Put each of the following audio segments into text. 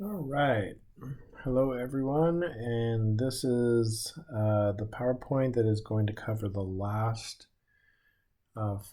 All right. Hello, everyone. And this is the PowerPoint that is going to cover the last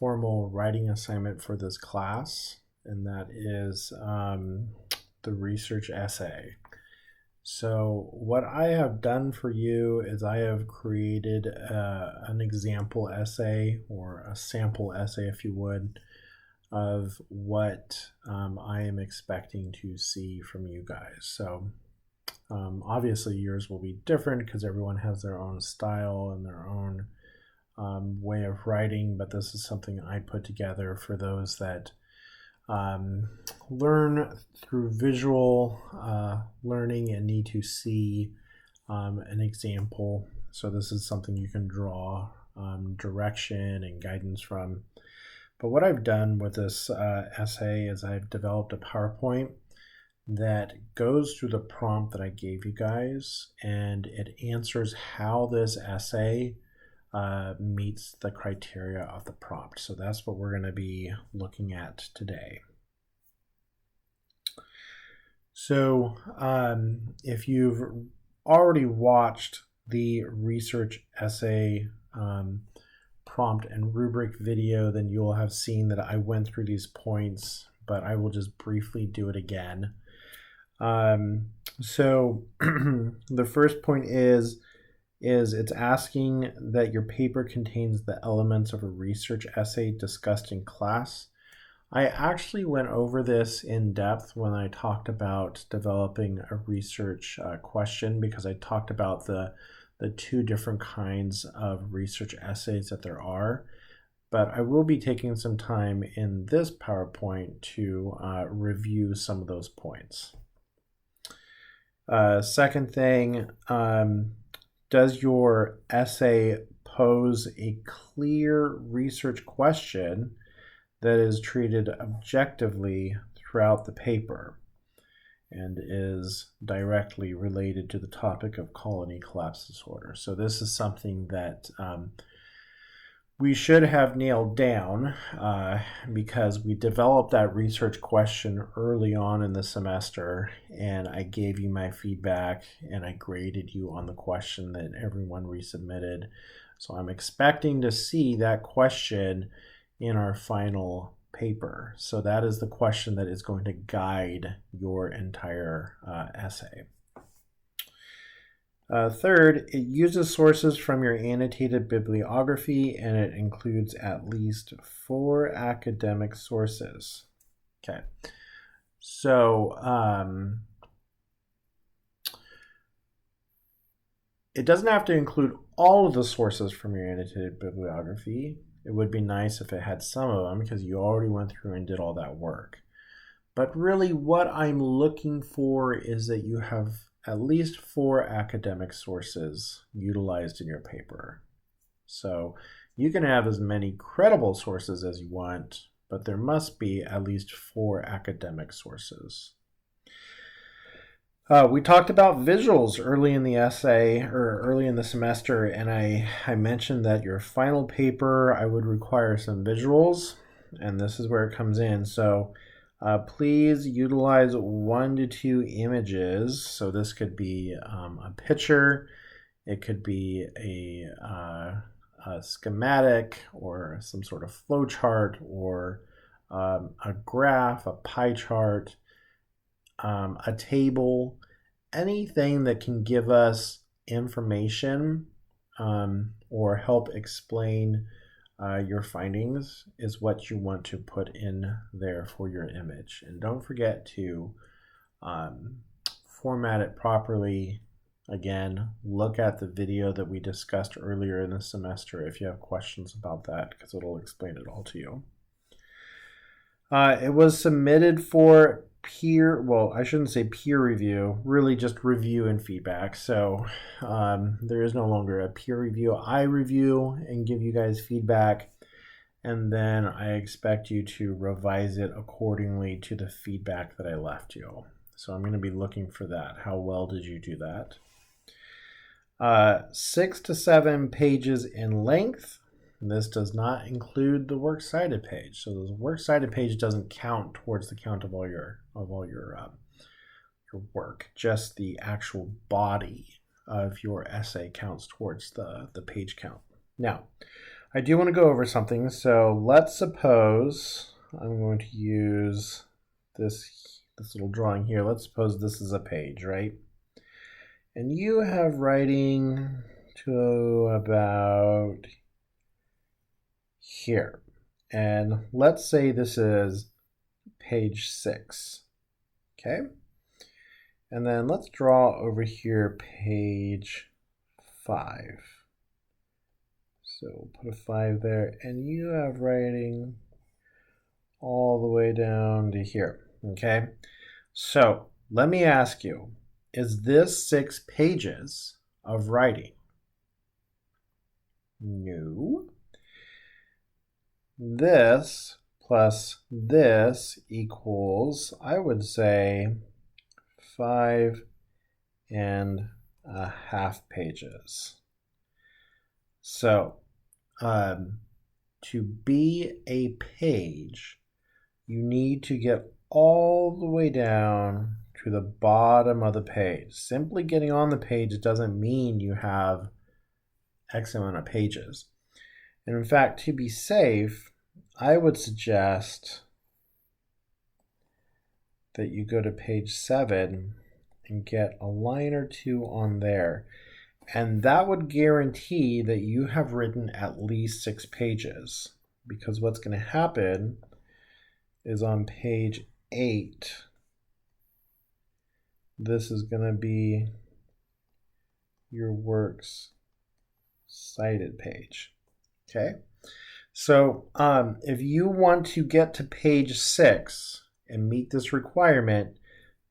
formal writing assignment for this class, and that is the research essay. So what I have done for you is I have created an example essay or a sample essay, if you would, of what I am expecting to see from you guys. So obviously yours will be different because everyone has their own style and their own way of writing, but this is something I put together for those that learn through visual learning and need to see an example. So this is something you can draw direction and guidance from. But what I've done with this essay is I've developed a PowerPoint that goes through the prompt that I gave you guys, and it answers how this essay meets the criteria of the prompt. So that's what we're going to be looking at today. So if you've already watched the research essay prompt and rubric video, then you'll have seen that I went through these points, but I will just briefly do it again. So the first point is it's asking that your paper contains the elements of a research essay discussed in class. I actually went over this in depth when I talked about developing a research question, because I talked about the two different kinds of research essays that there are. But I will be taking some time in this PowerPoint to review some of those points. Second thing, does your essay pose a clear research question that is treated objectively throughout the paper and is directly related to the topic of colony collapse disorder? So this is something that we should have nailed down because we developed that research question early on in the semester, and I gave you my feedback and I graded you on the question that everyone resubmitted. So I'm expecting to see that question in our final paper. So that is the question that is going to guide your entire essay. Third, it uses sources from your annotated bibliography, and it includes at least 4 academic sources. Okay, so it doesn't have to include all of the sources from your annotated bibliography. It would be nice if it had some of them because you already went through and did all that work. But really what I'm looking for is that you have at least 4 academic sources utilized in your paper. So you can have as many credible sources as you want, but there must be at least 4 academic sources. We talked about visuals early in the essay or early in the semester, and I mentioned that your final paper I would require some visuals, and this is where it comes in. So please utilize 1 to 2 images. So this could be a picture, it could be a schematic or some sort of flow chart, or a graph, a pie chart, a table, anything that can give us information or help explain your findings is what you want to put in there for your image. And don't forget to format it properly. Again, look at the video that we discussed earlier in the semester if you have questions about that, because it'll explain it all to you. It was submitted for I shouldn't say peer review, really just review and feedback. So there is no longer a peer review. I review and give you guys feedback, and then I expect you to revise it accordingly to the feedback that I left you. So I'm going to be looking for that. How well did you do that? 6 to 7 pages in length. This does not include the works cited page. So the works cited page doesn't count towards the count of all your your work. Just the actual body of your essay counts towards the page count. Now, I do want to go over something. So let's suppose I'm going to use this little drawing here. Let's suppose this is a page, right? And you have writing to about here. And let's say this is page 6. Okay? And then let's draw over here page 5. So we'll put a 5 there, and you have writing all the way down to here. Okay? So let me ask you, is this 6 pages of writing? No. This plus this equals, I would say, 5.5 pages. So, to be a page, you need to get all the way down to the bottom of the page. Simply getting on the page doesn't mean you have X amount of pages. And in fact, to be safe, I would suggest that you go to page 7 and get a line or two on there. And that would guarantee that you have written at least 6 pages. Because what's going to happen is on page 8, this is going to be your work's cited page. Okay? So if you want to get to page 6 and meet this requirement,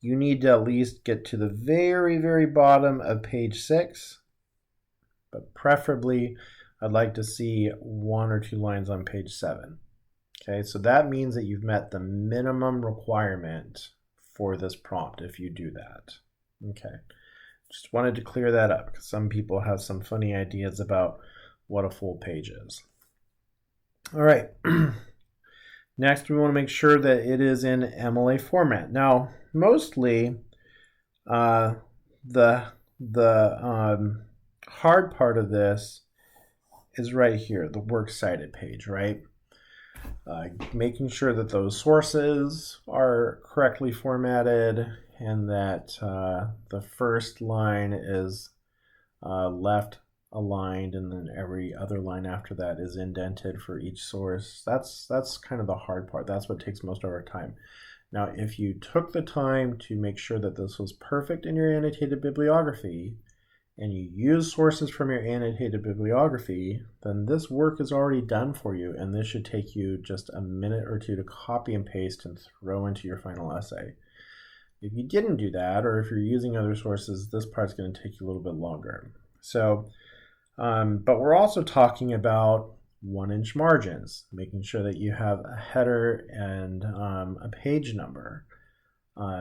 you need to at least get to the very, very bottom of page 6. But preferably, I'd like to see 1 or 2 lines on page 7. Okay, so that means that you've met the minimum requirement for this prompt if you do that. Okay, just wanted to clear that up because some people have some funny ideas about what a full page is. All right, next we want to make sure that it is in MLA format. Now, mostly the hard part of this is right here, the works cited page, right? Making sure that those sources are correctly formatted and that the first line is left aligned and then every other line after that is indented for each source. That's kind of the hard part. That's what takes most of our time. Now, if you took the time to make sure that this was perfect in your annotated bibliography and you use sources from your annotated bibliography, then this work is already done for you, and this should take you just a minute or two to copy and paste and throw into your final essay. If you didn't do that, or if you're using other sources, this part's going to take you a little bit longer. So, but we're also talking about 1-inch margins, making sure that you have a header and a page number.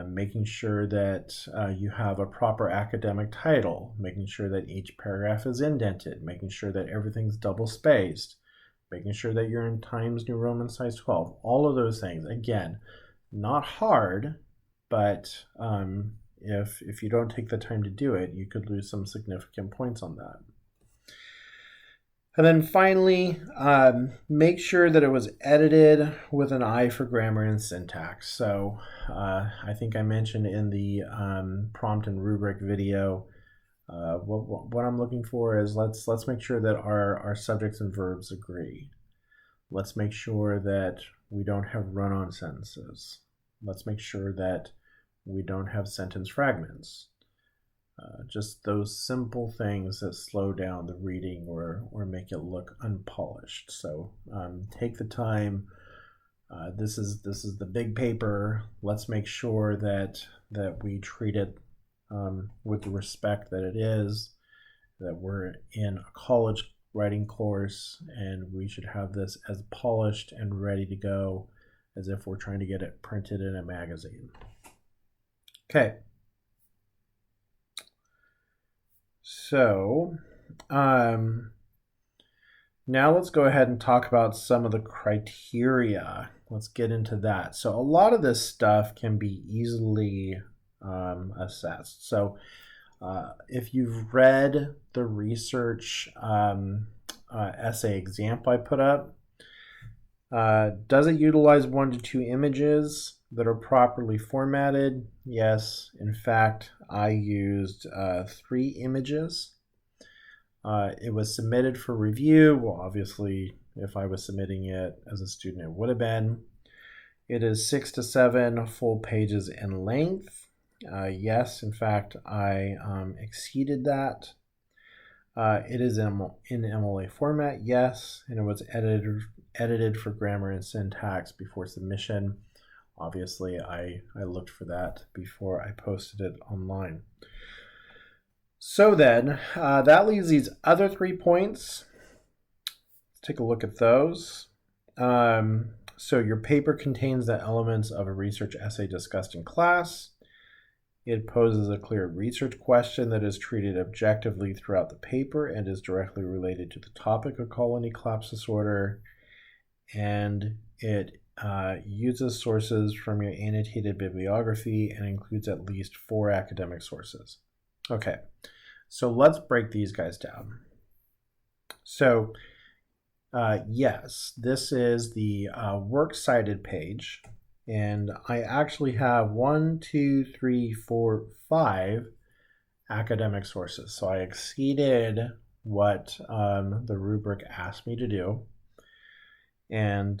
Making sure that you have a proper academic title, making sure that each paragraph is indented, making sure that everything's double spaced, making sure that you're in Times New Roman size 12, all of those things. Again, not hard, but if you don't take the time to do it, you could lose some significant points on that. And then finally, make sure that it was edited with an eye for grammar and syntax. So I think I mentioned in the prompt and rubric video, what I'm looking for is let's make sure that our subjects and verbs agree. Let's make sure that we don't have run-on sentences. Let's make sure that we don't have sentence fragments. Just those simple things that slow down the reading or make it look unpolished. So take the time. This is the big paper. Let's make sure that we treat it with the respect that it is, that we're in a college writing course and we should have this as polished and ready to go as if we're trying to get it printed in a magazine. Okay. So now let's go ahead and talk about some of the criteria. Let's get into that. So a lot of this stuff can be easily assessed. So if you've read the research essay example I put up, does it utilize 1 to 2 images that are properly formatted? Yes. In fact, I used 3 images. It was submitted for review. Well, obviously, if I was submitting it as a student, it would have been. It is 6 to 7 full pages in length. Yes, in fact, I exceeded that. It is in MLA format, yes, and it was edited for grammar and syntax before submission. Obviously, I looked for that before I posted it online. So then, that leaves these other 3 points. Let's take a look at those. So your paper contains the elements of a research essay discussed in class. It poses a clear research question that is treated objectively throughout the paper and is directly related to the topic of colony collapse disorder. And it uses sources from your annotated bibliography and includes at least 4 academic sources. Okay, so let's break these guys down. So yes, this is the works cited page. And I actually have 1, 2, 3, 4, 5 academic sources. So I exceeded what the rubric asked me to do. And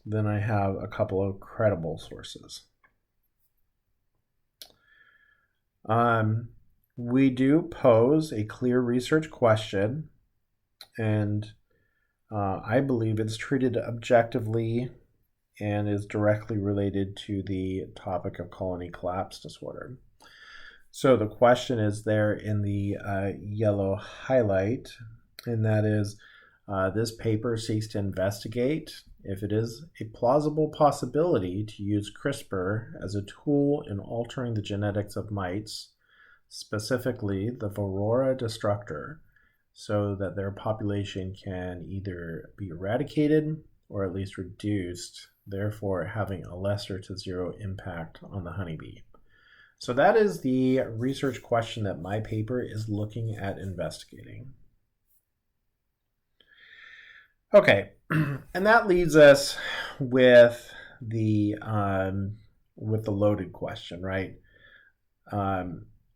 then I have a couple of credible sources. We do pose a clear research question, and I believe it's treated objectively and is directly related to the topic of colony collapse disorder. So the question is there in the yellow highlight, and that is, this paper seeks to investigate if it is a plausible possibility to use CRISPR as a tool in altering the genetics of mites, specifically the Varroa destructor, so that their population can either be eradicated or at least reduced, therefore having a lesser to zero impact on the honeybee. So that is the research question that my paper is looking at investigating. Okay, and that leads us with the loaded question, right?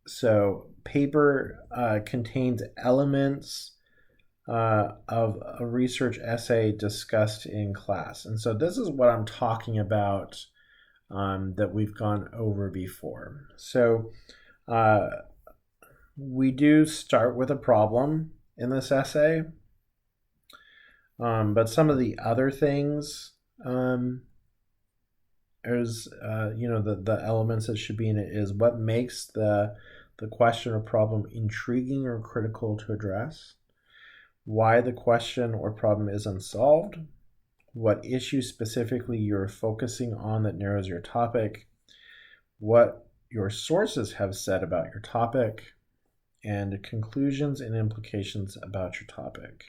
So paper contains elements of a research essay discussed in class. And so this is what I'm talking about that we've gone over before. So we do start with a problem in this essay, but some of the other things is, the elements that should be in it is what makes the question or problem intriguing or critical to address, why the question or problem is unsolved, what issue specifically you're focusing on that narrows your topic, what your sources have said about your topic, and conclusions and implications about your topic.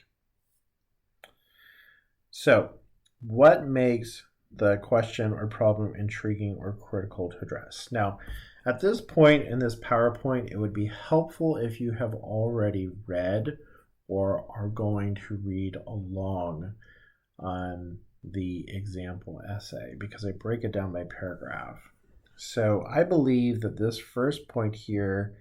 So, what makes the question or problem intriguing or critical to address? Now, at this point in this PowerPoint, it would be helpful if you have already read or are going to read along on the example essay, because I break it down by paragraph. So I believe that this first point here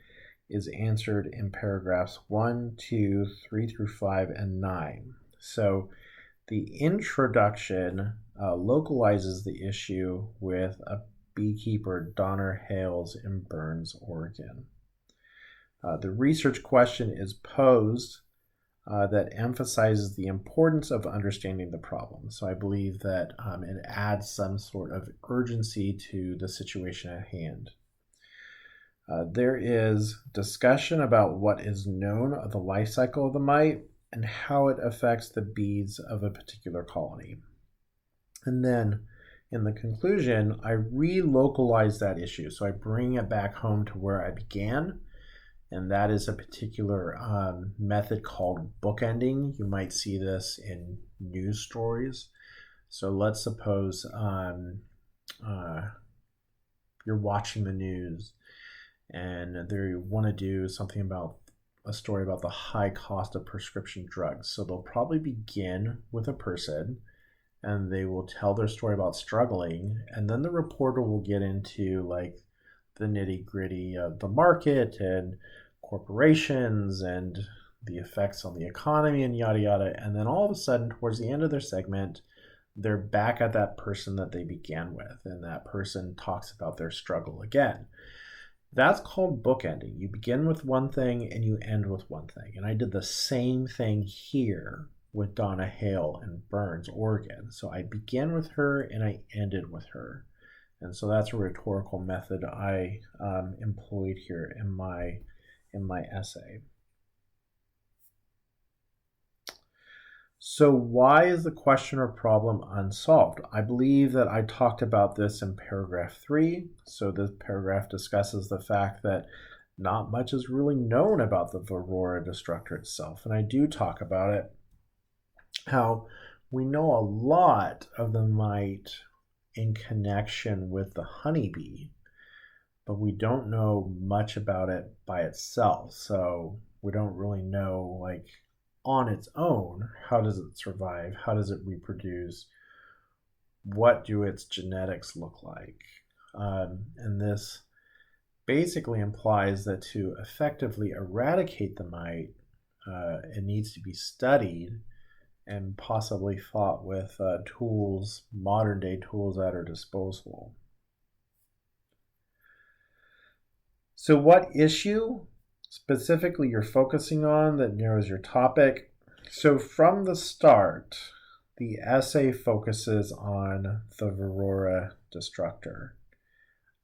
is answered in paragraphs 1, 2, 3 through 5, and 9. So the introduction localizes the issue with a beekeeper, Donner Hales, in Burns, Oregon. The research question is posed that emphasizes the importance of understanding the problem. So I believe that it adds some sort of urgency to the situation at hand. There is discussion about what is known of the life cycle of the mite and how it affects the bees of a particular colony. And then in the conclusion, I relocalize that issue. So I bring it back home to where I began, and that is a particular method called bookending. You might see this in news stories. So let's suppose you're watching the news and they want to do something about a story about the high cost of prescription drugs. So they'll probably begin with a person and they will tell their story about struggling, and then the reporter will get into like the nitty gritty of the market and corporations and the effects on the economy and yada yada. And then all of a sudden, towards the end of their segment, they're back at that person that they began with, and that person talks about their struggle again. That's called bookending. You begin with one thing and you end with one thing. And I did the same thing here with Donna Hale in Burns, Oregon. So I began with her and I ended with her. And so that's a rhetorical method I employed here in my essay. So why is the question or problem unsolved? I believe that I talked about this in paragraph 3. So this paragraph discusses the fact that not much is really known about the Varroa destructor itself. And I do talk about it, how we know a lot of the mite in connection with the honeybee, but we don't know much about it by itself. So we don't really know, like, on its own, how does it survive? How does it reproduce? What do its genetics look like? And this basically implies that to effectively eradicate the mite, it needs to be studied and possibly fought with tools, modern day tools at our disposal. So what issue specifically you're focusing on that narrows your topic? So from the start, the essay focuses on the Varroa destructor.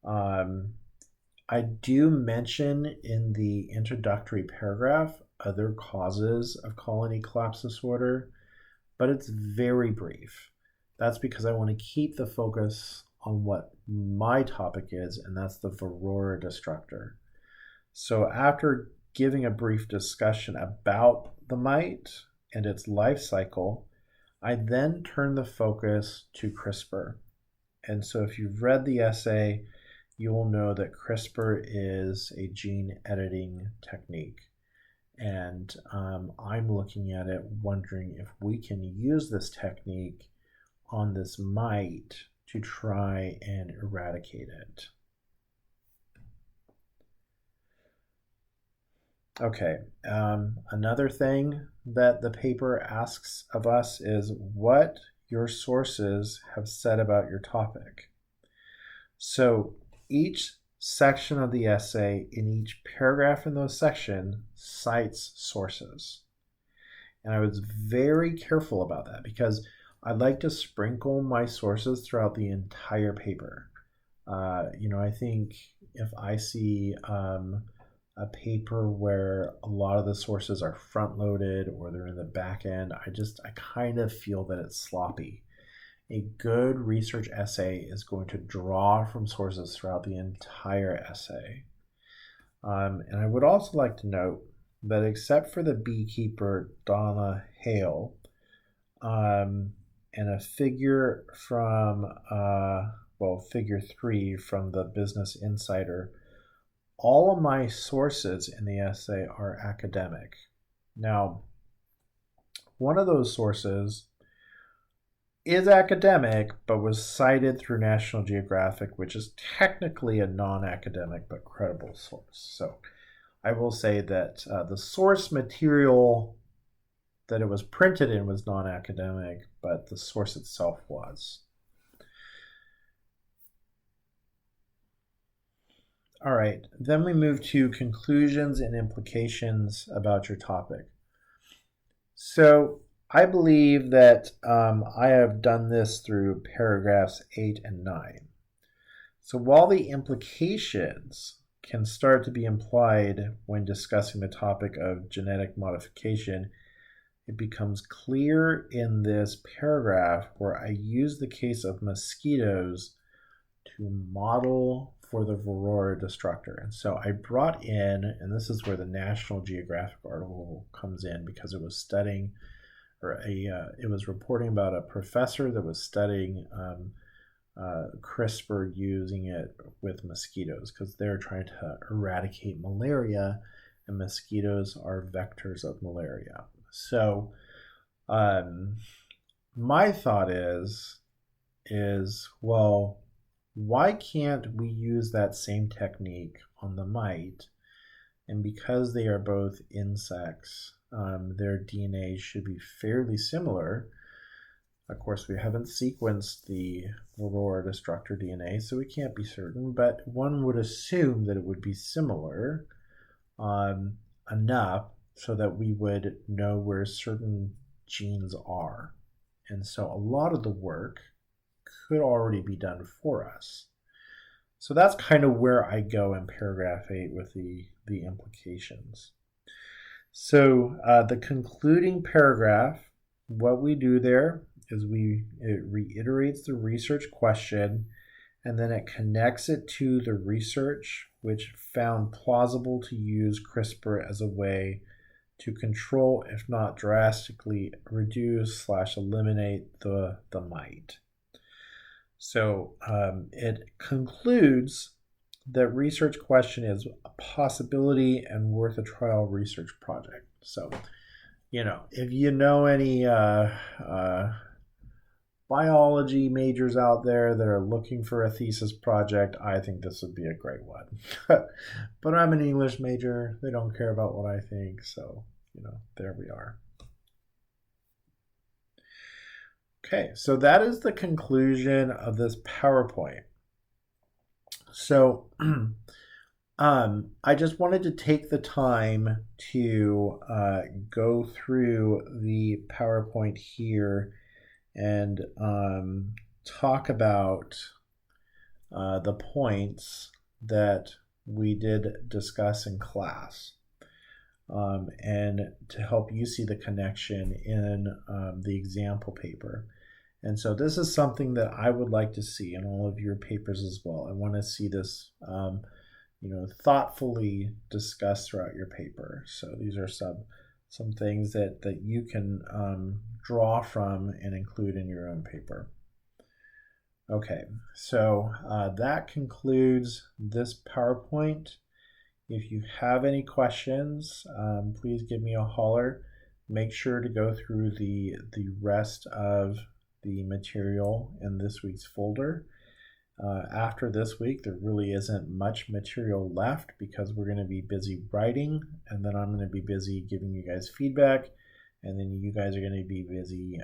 I do mention in the introductory paragraph other causes of colony collapse disorder, but it's very brief. That's because I want to keep the focus on what my topic is, and that's the Varroa destructor. So after giving a brief discussion about the mite and its life cycle, I then turn the focus to CRISPR. And so if you've read the essay, you will know that CRISPR is a gene editing technique. And I'm looking at it wondering if we can use this technique on this mite to try and eradicate it. Okay, another thing that the paper asks of us is what your sources have said about your topic. So each section of the essay, in each paragraph in those sections, cites sources. And I was very careful about that because I like to sprinkle my sources throughout the entire paper. I think if I see a paper where a lot of the sources are front loaded or they're in the back end, I kind of feel that it's sloppy. A good research essay is going to draw from sources throughout the entire essay. And I would also like to note that except for the beekeeper Donna Hale and a figure from, figure 3 from the Business Insider, all of my sources in the essay are academic. Now, one of those sources is academic, but was cited through National Geographic, which is technically a non-academic but credible source. So I will say that the source material that it was printed in was non-academic, but the source itself was. All right, then we move to conclusions and implications about your topic. So I believe that I have done this through paragraphs 8 and 9. So while the implications can start to be implied when discussing the topic of genetic modification, it becomes clear in this paragraph where I use the case of mosquitoes to model for the Varroa destructor. And so I brought in, and this is where the National Geographic article comes in, because it was studying, it was reporting about a professor that was studying CRISPR using it with mosquitoes because they're trying to eradicate malaria, and mosquitoes are vectors of malaria. So, my thought is well, why can't we use that same technique on the mite? And because they are both insects, their DNA should be fairly similar. Of course, we haven't sequenced the Aurora destructor DNA, so we can't be certain, but one would assume that it would be similar enough so that we would know where certain genes are. And so a lot of the work could already be done for us. So that's kind of where I go in paragraph 8 with the implications. So the concluding paragraph, what we do there is it reiterates the research question, and then it connects it to the research which found plausible to use CRISPR as a way to control, if not drastically reduce / eliminate the mite. So it concludes that research question is a possibility and worth a trial research project. So, if you know any biology majors out there that are looking for a thesis project, I think this would be a great one. But I'm an English major. They don't care about what I think. So, there we are. Okay, so that is the conclusion of this PowerPoint. So I just wanted to take the time to go through the PowerPoint here and talk about the points that we did discuss in class, and to help you see the connection in the example paper. And so this is something that I would like to see in all of your papers as well. I want to see this thoughtfully discussed throughout your paper. So these are some things that you can draw from and include in your own paper. Okay, so that concludes this PowerPoint. If you have any questions, please give me a holler. Make sure to go through the rest of the material in this week's folder. After this week, there really isn't much material left because we're going to be busy writing, and then I'm going to be busy giving you guys feedback, and then you guys are going to be busy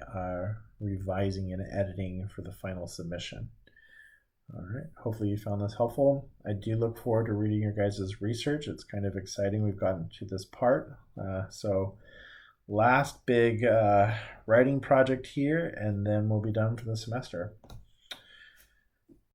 revising and editing for the final submission. All right, hopefully you found this helpful. I do look forward to reading your guys' research. It's kind of exciting we've gotten to this part. So last big writing project here, and then we'll be done for the semester.